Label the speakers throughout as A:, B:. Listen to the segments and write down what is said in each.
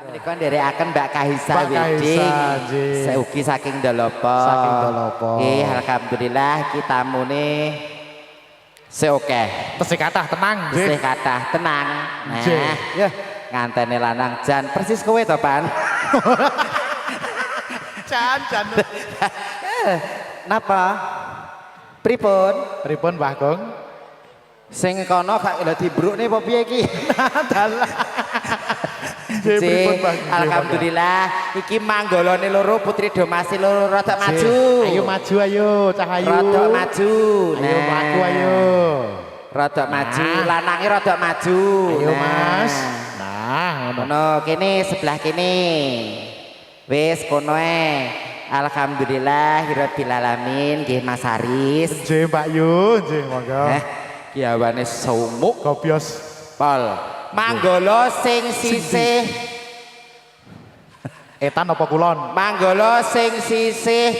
A: Menika nderekaken Mbak Kahisa Wedding. Seugi saking Dolopo.
B: Saking Dolopo.
A: Nggih, alhamdulillah kita mune seokeh.
B: Tesih kathah tenang.
A: Tesih kathah tenang. Nah, ya ngantene lanang jan persis kowe to, Pan.
B: Jan.
A: Napa? Pripun?
B: Pripun Mbah Gong?
A: Sing kono gak lho dibrukne apa piye iki?
B: Dalah.
A: Alhamdulillah iki manggolone loro putri domasi loro rada maju.
B: Ayo maju ayo Cahayu.
A: Rada maju.
B: Ayo mlaku ayo.
A: Rada maju, lanange rada maju.
B: Ayo Mas. Nah,
A: ngono kene sebelah kene. Wis kono alhamdulillah rabbil alamin nggih Mas Haris.
B: Nggih Mbak Yu, nggih monggo.
A: Ki awane sumuk
B: kopios
A: pol. Manggala sing sisih
B: etan apa kulon?
A: Manggala sing sisih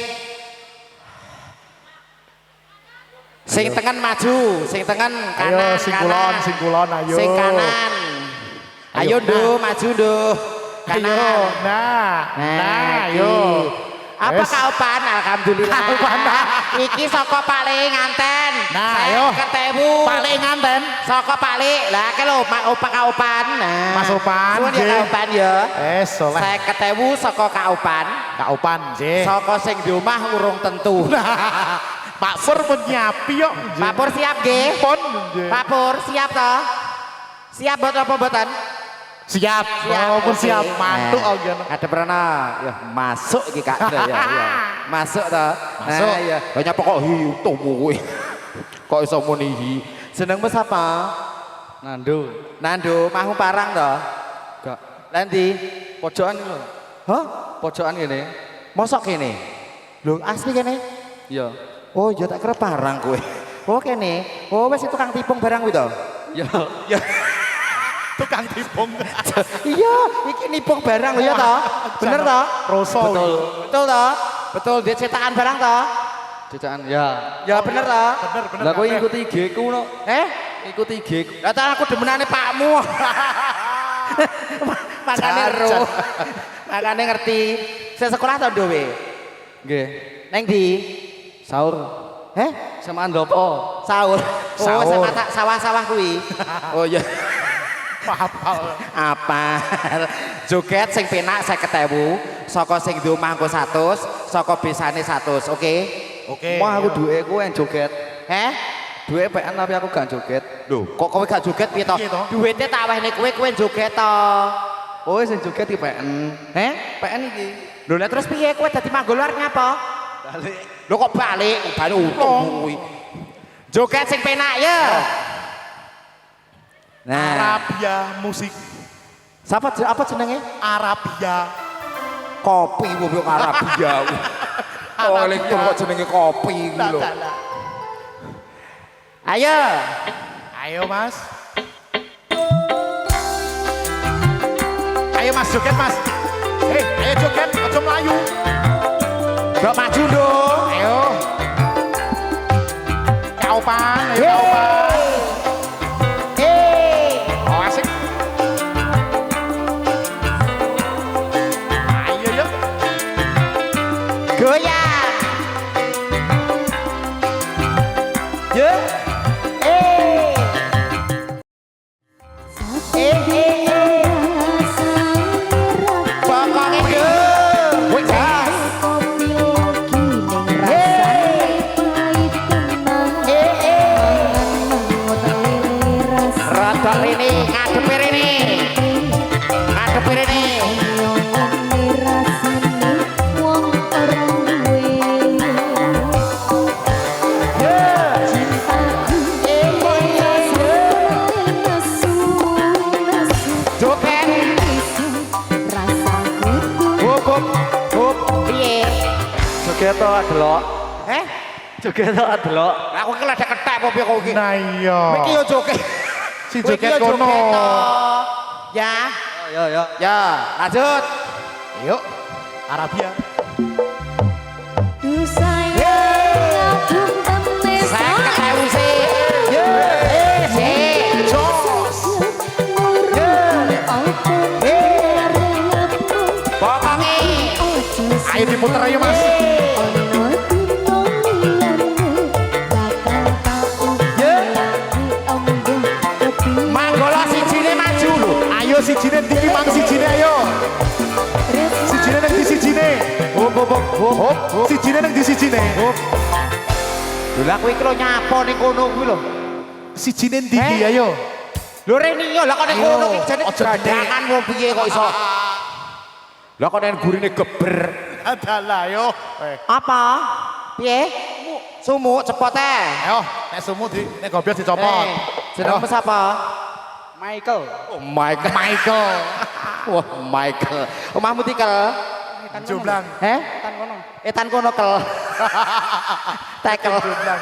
A: sing tengen maju, sing tengen kanan.
B: Ayo sing kulon ayo.
A: Sing kanan. Ayo Nduh, maju Nduh. Kanan.
B: Nah, ayo.
A: Apa kaupan? Alhamdulillah. Iki saka paling nganten.
B: Nah, ayo.
A: Ketemu.
B: Paling nganten.
A: Saka paling. Lah ke lho kaupan. Nah.
B: Mas Upan.
A: Suwun ya kaupan ya.
B: Soleh.
A: Saya ketemu saka kaupan.
B: Kaupan, nggih.
A: Saka sing di omah urung tentu.
B: Pak Pur pun nyapi kok.
A: Pak Pur siap nggih?
B: Pun.
A: Pak Pur siap toh? Siap buat apa mboten?
B: Siap, walaupun siap, mantuk aja.
A: Ada pernah, ya masuk iki Kak, ya, masuk toh.
B: Masuk.
A: Nah, ya, banyak pokok hiu tumu kuwi. Kok iso muni hi? Seneng mes apa? Nando, mahu parang toh? Gak. Nanti pojokan lho. Hah? Pojokan kene. Mosok kene. Lho, asli kene? Iya. Oh, ya tak kira parang kowe. Oh, kene. Oh, wis tukang tipung barang kuwi to? Ya.
B: Tukang tipung.
A: Iya, iki nipung barang lho ya toh. Bener toh?
B: Roso.
A: Betul toh? Betul, dia cetakan barang toh?
C: Cetakan ya.
A: Ya bener toh?
B: Bener.
C: Lah kowe ikuti IG-ku no. Ikuti IG-ku.
A: Lah ta aku demenane pakmu. Makane ro. Makane ngerti. Saya sekolah to Ndowe.
C: Nggih.
A: Neng ndi?
C: Sahur. Sama Andopo.
A: Sahur. Oh, sama sawah-sawah kuwi. Oh iya. Apa joget sing penak 50.000 saka sing di omah engko 100 saka besane 100 oke
C: Wah aku duwe ku yang joget duwe PN tapi aku gak joget
A: lho kok kowe gak joget piye to duwite tak wehne kowe joget to
C: oh sing joget iki PN PN iki
A: lho lah terus piye kowe dadi manggol luar ngapa
C: balik
A: lho kok balik untung kuwi joget sing penak ya
B: Nah, Arabia musik.
A: Apa jenenge?
B: Arabia.
A: Kopi wong Arabia. Oh, lek kok jenenge kopi iki lho. Ayo
B: Mas. Ayo Mas joget Mas. Ayo joget, aja mlayu.
A: Mbok maju dong.
B: Ayo. Kaupan, ayo kaupan.
A: Goyang. Ya. Pokoknya Rodok ini, ngadepi ini. Ngadepi ini.
C: joget to adelok joget to adelok
A: aku iki lada ketek apa piye kok iki
B: nah iya
A: iki yo joget
B: si joget kono
A: ya
C: ya
A: lanjut
B: yuk Arabia Ayo diputer ayo Mas.
A: Manggolo sijine maju lho.
B: Ayo sijine tinggi mang sijine ayo. Sijine nang di sijine.
A: Hop hop hop hop.
B: Sijine nang di sijine.
A: Lho lah kowe iki lho nyapa ning kono kuwi lho.
B: Sijine tinggi ayo.
A: Lho rene yo lah kok ning kono iki jane
B: Ojo
A: gandangan wong piye kok iso. Lah kok ning gurine geber.
B: Adalah ayo.
A: Apa? Piye? Sumuk cepot teh.
B: Ayo, nek sumu di nek gobios dicopot.
A: Jenengmu sapa?
C: Michael.
A: Oh Michael.
B: Michael.
A: Wah Michael. Omahmu tikel.
B: Jumlang.
A: Heh? Etan kono kel. Tekel.
B: Jumlang.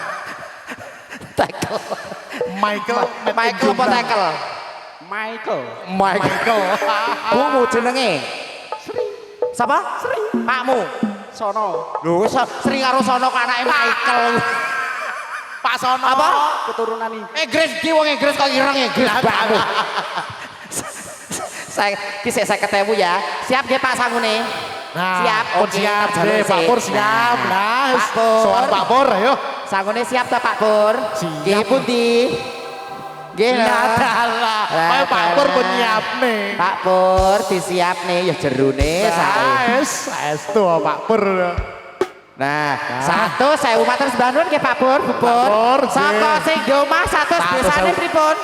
A: Tekel.
B: Michael.
A: Michael apa tekel?
C: Michael.
A: Michael. Bumu jenenge? Sri. Sapa? Sri. Pakmu.
C: Sono.
A: Lho wis Sri karo Sono kok anake Michael.
B: Pak Sono.
A: Apa?
C: Keturunan ini.
A: Inggris ki wong Inggris kok ireng Inggris bakmu. Saya kisah saya ketemu ya. Siap nggih Pak Sangune?
B: Nah,
A: Siap.
B: Pur
A: Oke,
B: siap.
A: terus
B: Pak Pur siap.
A: Nah,
B: Nah,
A: Pak Pur.
B: soal Pak Pur ayo.
A: Sangune siap ta Pak Pur?
B: Siap.
A: Nggih pundi? Nggih lho.
B: Adalah. Ayo Pak Pur pun nyiap nih.
A: Pak Pur disiap nih ya jerune sae.
B: Saestu Pak Pur.
A: Nah, satu saya umat terus bangun nggih Pak Pur, Bu Pur.
B: Pur,
A: Saka sing di omah satu besane pripun?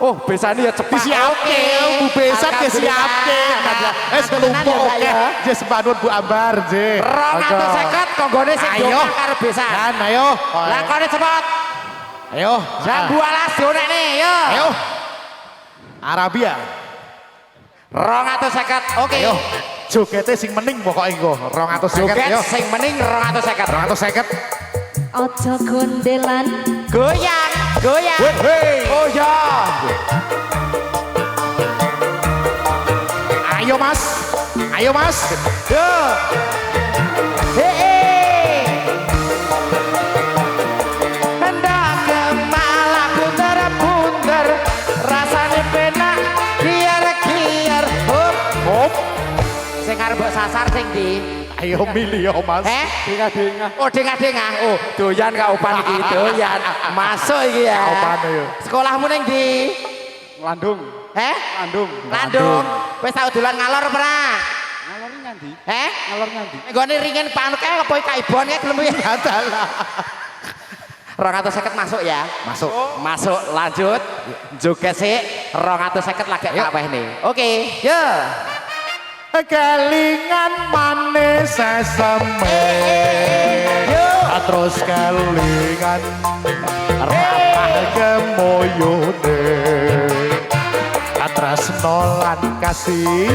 A: Oh, besane ya cepat.
B: Disiapke, Bu Besan disiapke. Wis kelumpuk oke. Jes bangun Bu Ambar, Je.
A: 250 konggone sing di
B: Ayo.
A: omah karo besan.
B: Dan ayo.
A: Lakone cepet.
B: Ayo.
A: Jambu alas donekne, yo.
B: Ayo. Arabia.
A: 250. Oke.
B: Ayo. Jogete sing mening pokoknya iku. 250
A: Joget
B: ayo.
A: sing mending 250.
B: 250.
D: Ojo gondelan.
A: Goyang, goyang.
B: Hei.
A: Oh ya.
B: Ayo Mas. Ayo Mas.
A: Yo. Hei. Hendak kemalaku terpunder, rasane penak kiar-kiar. Hop.
B: Hop.
A: Sing arep mbok sasar sing ndi?
B: Ayo milih yo Mas.
A: Dengar-dengar. Oh, dengar-dengar. Oh, doyan kak Opan iki, doyan. Masuk iki ya.
B: Opan yo.
A: Sekolahmu ning ndi?
C: Landung.
A: Landung.
C: Landung.
A: Landung. Wis tau dolan ngalor ora?
C: Ngalor nyandi.
A: Ngalor nyandi. Nggone ringen panuk kae apa Kak Ibon kae gelem ya?
B: Adalah.
A: 250 masuk ya.
B: Masuk.
A: Masuk lanjut. Joget sik 250 lagi tak wehne. Oke, yo.
B: Kelingan manis sesame.
A: Yo.
B: Terus kelingan rapah kemoyone. Tresno lan kasih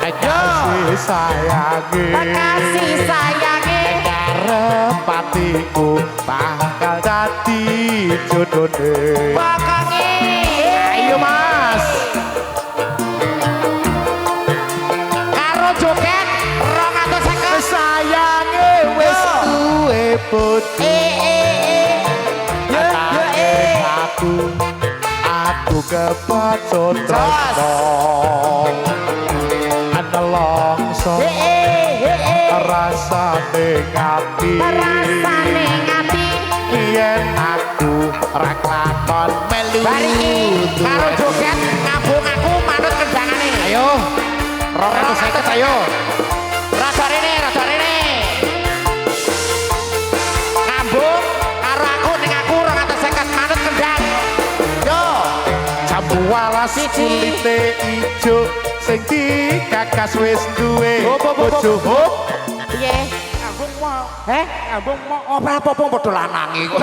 B: kasih sayangi.
A: Makasih sayange.
B: Karepatiku bakal dadi jodone.
A: Pokoke.
B: Ayo Mas.
A: Karo joget 250.
B: Sayange wis
A: Yo.
B: duwe bojo.
A: Yo,
B: Aku kepacot
A: Jos.
B: tresno. Ana longso rasane ngati.
A: Rasane ngati.
B: Yen aku ra klakon melu.
A: Bari karo joget ngabung aku manut kendangane.
B: Ayo. 250 ayo.
A: Rasa rene. Ngambung karo aku ning aku 250 manut kendang. Yo.
B: Jambu walas kulite ijo sing dikakas wis duwe bojo. Hop.
A: Piye? Ngambung mau. Ngambung mau ora apa-apa padha lanange kok.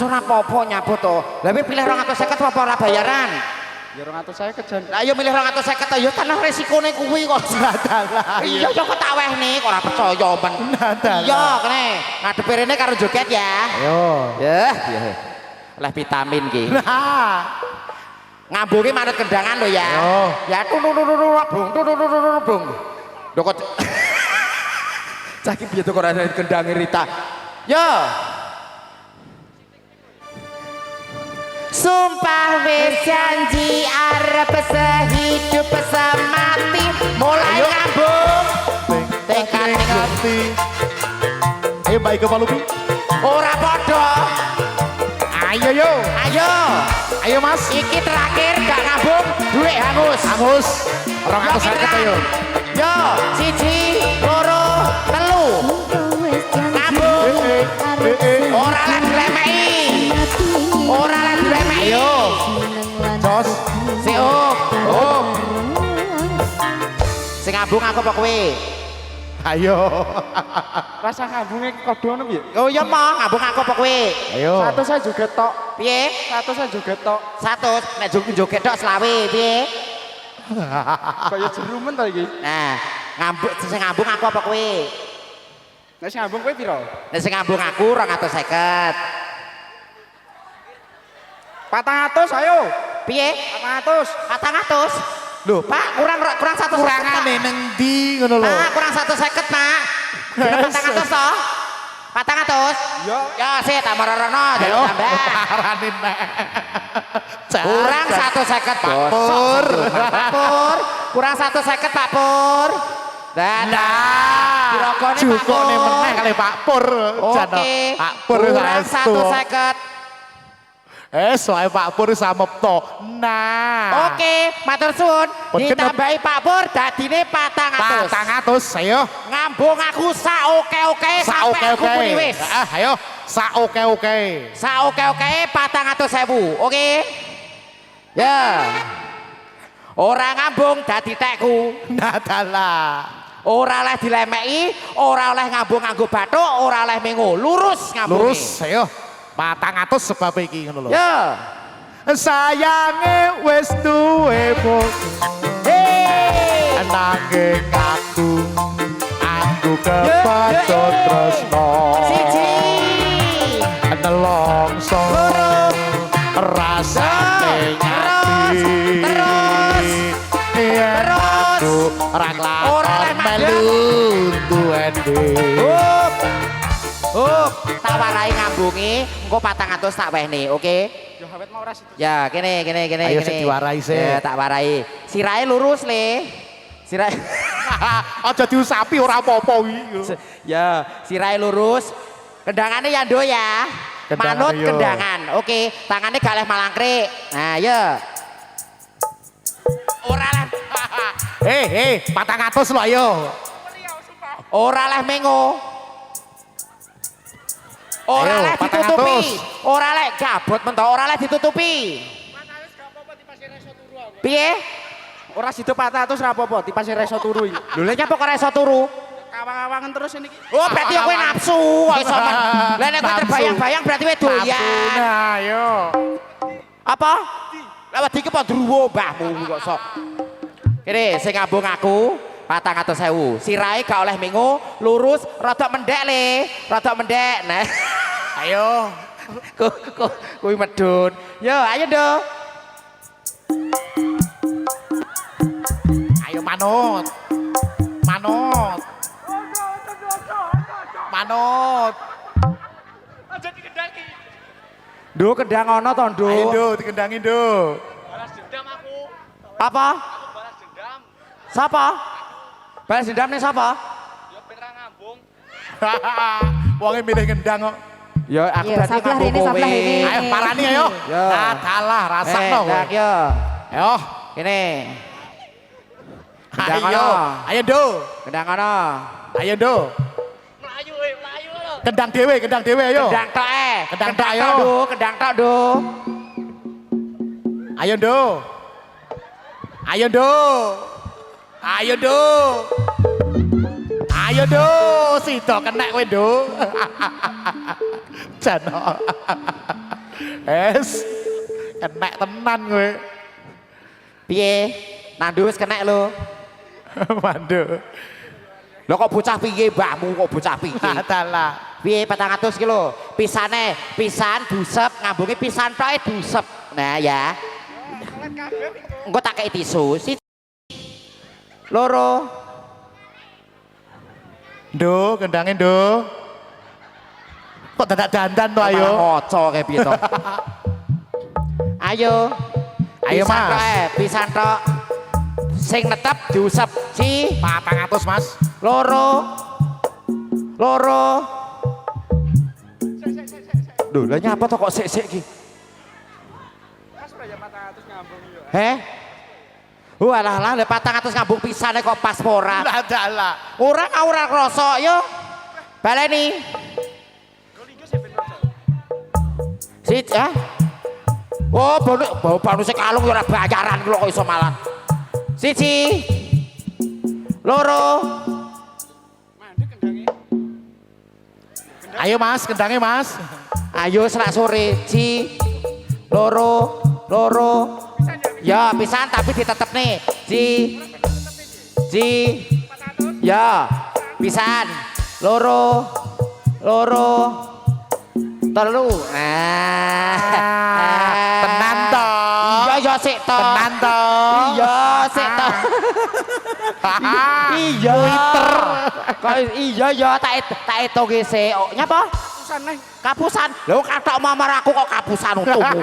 A: Ora apa-apa nyabut to. Lah kowe pilih 250 apa ora bayaran?
C: Ya 250 jan.
A: Lah ayo milih 250 ta yo tanah resikone kuwi kok.
B: Adalah.
A: Iya yo kok tak wehne kok ora percaya men.
B: Adalah.
A: Iya kene ngadepi rene karo joget ya.
B: Ayo.
A: Ya, oleh vitamin ki.
B: Nah.
A: Ngambungi manut kendangan lo ya.
B: Yo.
A: Ya bung. Lho kok cah iki piye to kok ora kendange Rita. Yo. Sumpah wis janji arep sehidup semati mulai ngambung. Tingkat
B: sing ngerti. Ayo Mbak Ika Palupi.
A: Ora padha.
B: Ayo yo.
A: Ayo.
B: Ayo Mas.
A: Iki terakhir gak ngambung duit hangus.
B: Angus. 250 ayo.
A: Yo, 1, 2, 3. Ngambung. Ora lah dilemeki. Ora lah dilemeki. Yo.
B: Jos.
A: Si Om. Sing ngambung aku apa kowe?
B: Ayo.
C: Rasa ngambungnya kode ono piye?
A: Oh iya mah ngambung aku apa kowe?
B: Ayo.
C: Satu saya juga tok.
A: Piye?
C: Satu saya juga tok.
A: 100 nek joget tok selawe piye?
C: Kayak jerumen ta iki.
A: Nah, sing ngambung aku apa kowe?
C: Nek sing ngambung kowe piro?
A: Nek sing ngambung aku 250.
C: 400 ayo.
A: Piye?
C: 400.
A: 400. Loh, Pak, kurang 150.
B: Kurangane neng ndi ngono lho.
A: Pak, kurang 150, Pak. Kira 400 toh? 400?
C: Yo.
A: Ya, sih tak marana jadi
B: Ayo.
A: tambah.
B: Paranin nek.
A: Kurang 150, Bos.
B: Pur.
A: Pak Pur. Kurang 150, Pak Pur.
B: Nah,
A: dirokone Pak
B: jukone
A: Pur.
B: meneh kali Pak Pur. Jano.
A: Oke.
B: Pak Pur
A: Kurang
B: saestu.
A: 150.
B: Soalnya Pak Pur sama to. Nah.
A: Oke, matur suwun.
B: Pun
A: Ditambahi Pak Pur dadine 400.
B: 400 ayo.
A: Ngambung aku sak oke-oke sampai aku muni wis.
B: Ayo, sak oke.
A: Sak oke-oke 400.000. Oke? Ya. Ora ngambung dadi tekku.
B: Nadalah.
A: Ora oleh dilemeki, ora oleh ngambung nganggo bathuk, ora oleh mengo. Lurus ngambunge.
B: Lurus ayo. 400 sebab iki ngono lho.
A: Ya.
B: Sayange wis duwe bojo.
A: Hei.
B: Nanging aku kepancet tresno.
A: Siji.
B: Nelongso rasane nyati.
A: Terus.
B: Yen
A: Terus.
B: aku ora
A: Ora
B: kelakon
A: oleh
B: melu duwende.
A: Tak warai ngambungi, engko 400 tak wehne, oke?
C: Yo awet mau ras.
A: Ya, kene.
B: Ayo sik diwarai sik.
A: Ya, tak warai. Sirahe lurus, Le. Sirahe.
B: Aja diusapi ora apa-apa iki.
A: Ya, sirahe lurus. Kendangane ya, Ndo ya.
B: Kendangane
A: Manut
B: yo.
A: kendangan. Oke, tangane gak leh malangkrik. Nah, ya. Ora leh.
B: Hei, 400 lho ayo.
A: Ora leh mengo. Ora
B: Ayo,
A: leh
B: 400.
A: ditutupi. Ora leh gabut mentok, ora leh ditutupi. Piye?
C: Ora sido 400 ra apa-apa, dipase reso turu iki.
A: Lho lek nyapa kok ora iso turu?
C: Kawang-kawangan terus ini.
A: Oh, berarti kowe nafsu kok iso men. Lah nek kowe
B: Nafsu.
A: terbayang-bayang berarti kowe doyan.
B: Nah, ayo.
A: Apa? Lah wedi ki padha druwo mbahmu kok sok. Kene sing ngambung aku 400.000. Sirahe gak oleh mengo, lurus, rada mendek Le. Rada mendek. Nah.
B: Ayo.
A: Kuwi medun. Yo, ayo Do.
B: Ayo manut.
C: Aja dikendangi.
A: Do kendang ono to, Do.
B: Ayo do, dikendangi do.
C: Balas dendam aku.
A: Apa?
C: Balas dendam.
A: Sapa? Balas dendam nih sapa?
C: Yo ben ra ngambung.
B: Wonge milih gendang kok.
A: Ya, aku
D: Iya,
A: berarti
D: sebelah
A: ngambung
D: ini, sebelah
A: kowe.
D: ini.
B: Ayo parani ayo.
A: Ya.
B: Adalah rasakno kowe.
A: Dak yo.
B: Ayo.
A: Kene. Gendang
B: Ayo.
A: ono.
B: Ayo do.
A: Kendang ono.
B: Ayo do.
C: Melayu lho.
B: Kendang dhewe ayo.
A: Kendang tok
B: Kendang tok, ayo.
A: Do, kendang tok Do.
B: Ayo do. Ayo do. Ayo do. Ayo do, sida kenek kowe do. Jano. Es. Kenek tenan kowe.
A: Piye? Nandu wis kenek lho.
B: Mandu.
A: Lho kok bocah piye mbahmu kok bocah piye?
B: Adalah.
A: Piye 400 kilo? Pisane, pisan dusep, ngambungi pisan tok dusep. Nah ya. Engko tak kei tisu. Loro.
B: Do, kendangin do. Kok dadak dandan to ayo.
A: Ngoco kayak piye to? Ayo.
B: Ayo,
A: Pisan
B: Mas.
A: tok pisan tok. Sing netep diusep si
B: 400 Mas.
A: loro loro. Duh, lah nyapa to kok sik-sik iki? Heh? Walah lah 400 ngambung pisane kok pas ora.
B: Lah dalah.
A: Ora krasa yo. Baleni. Ah? Oh, bau panuse kalung ya ora bayaran lho kok iso malah. Siji. Loro.
B: Ayo Mas, kendangnya Mas.
A: Ayo selak sore. Ji. Loro. Ya, pisan tapi ditetep nih. Ji. Ya, pisan. Loro. Telu.
B: Tenan to.
A: Iya sik to.
B: Tenan to.
A: Iya sik to. Iya. Kok iya ya tak etonge sik. Nyapa? Kapusan. Lho katok mamar aku kok kapusan untukmu.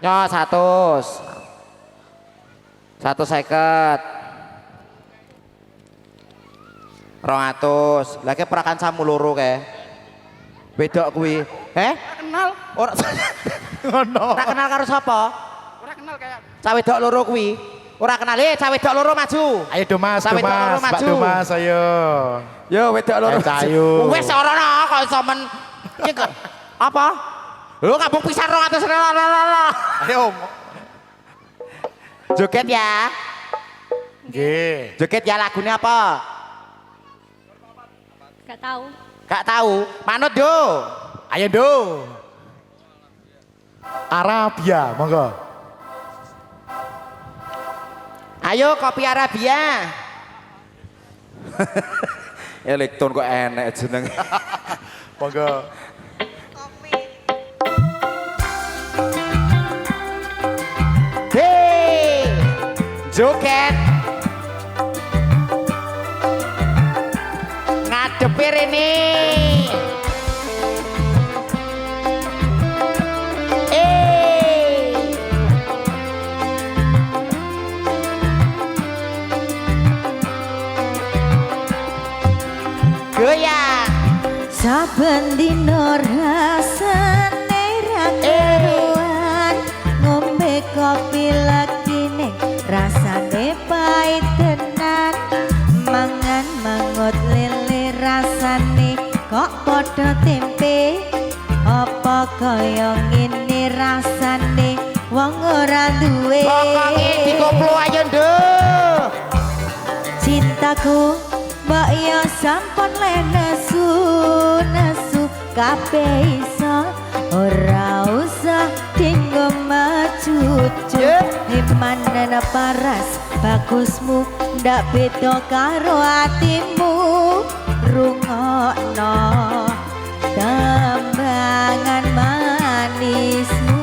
A: Ya 100. 150. 200. Lagi perakan samu loro kae. Bedok kuwi.
C: Kenal.
A: Ora
B: Ngono.
A: ora kenal karo sapa?
C: Ora kenal kayak.
A: Cah wedok loro kuwi. Ora kenal cah wedok loro maju.
B: Ayo do Mas,
A: Sampai
B: do
A: tok loro
B: Mas, Mbak
A: maju.
B: do Mas, ayo.
A: Yo wedok loro.
B: Ayo.
A: Wis ora kok iso men. Iki kok apa? Lho kampung pisan 200.
B: Ayo.
A: Joget ya.
B: Nggih.
A: Joget ya lagunya apa?
D: Gak tahu.
A: Gak tahu. Manut do.
B: Ayo do. Arabia, monggo.
A: Ayo kopi Arabia. Elektron kok enek jeneng.
B: Monggo.
A: Hei, joget. Ngadepi rene. Goyang.
D: Saben dino rasane ra karuan, ngombe kopi legine rasane pahit tenan, mangan mangut lele rasane kok padha tempe, apa kaya ngene rasane wong ora duwe.
A: Pokoke dikoplo ayo nduk.
D: Cintaku mbak ya sampun le nesu kabeh iso, ora usah tinggo macucu. Imanen paras bagusmu ndak beda karo atimu, rungokno tambangan manismu.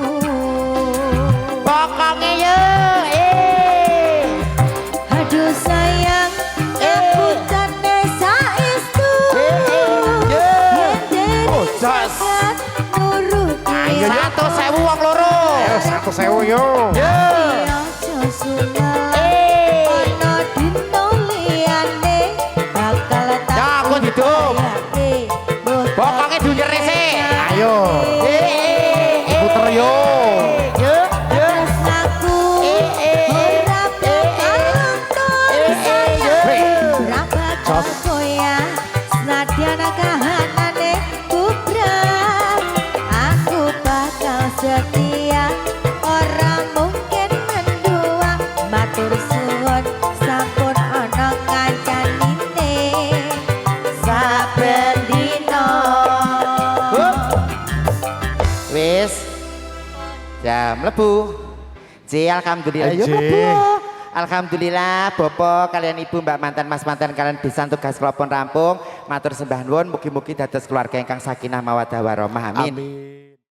A: Pokoke yo.
D: Aduh sayang, aku tane saestu.
A: Oh, jas.
D: Nuruti
B: Ayo,
A: 100.000 wong loro.
B: Ayo 100.000 yo.
A: Yo.
D: aja sunat. Ono dino liyane bakal tak
A: Ya, aku hidup.
D: bayake.
A: Pokoke dunyere sik.
B: Ayo. Puter yo.
D: Tresnaku ora bakal luntur sayang. Ora bakal goyah senadyan kahanane kubrak. Aku bakal setia, ora mungkin mendua. Matur suwun sampun ana kancanine saben dina.
A: Wis. Jam mlebu. Ji alhamdulillah yo
B: Ji.
A: mlebu. Alhamdulillah Bapak kalian Ibu Mbak mantan Mas mantan kalian bisa tugas kelopon rampung. Matur sembah nuwun mugi-mugi dados keluarga ingkang sakinah mawaddah warahmah. Amin.
B: Amin.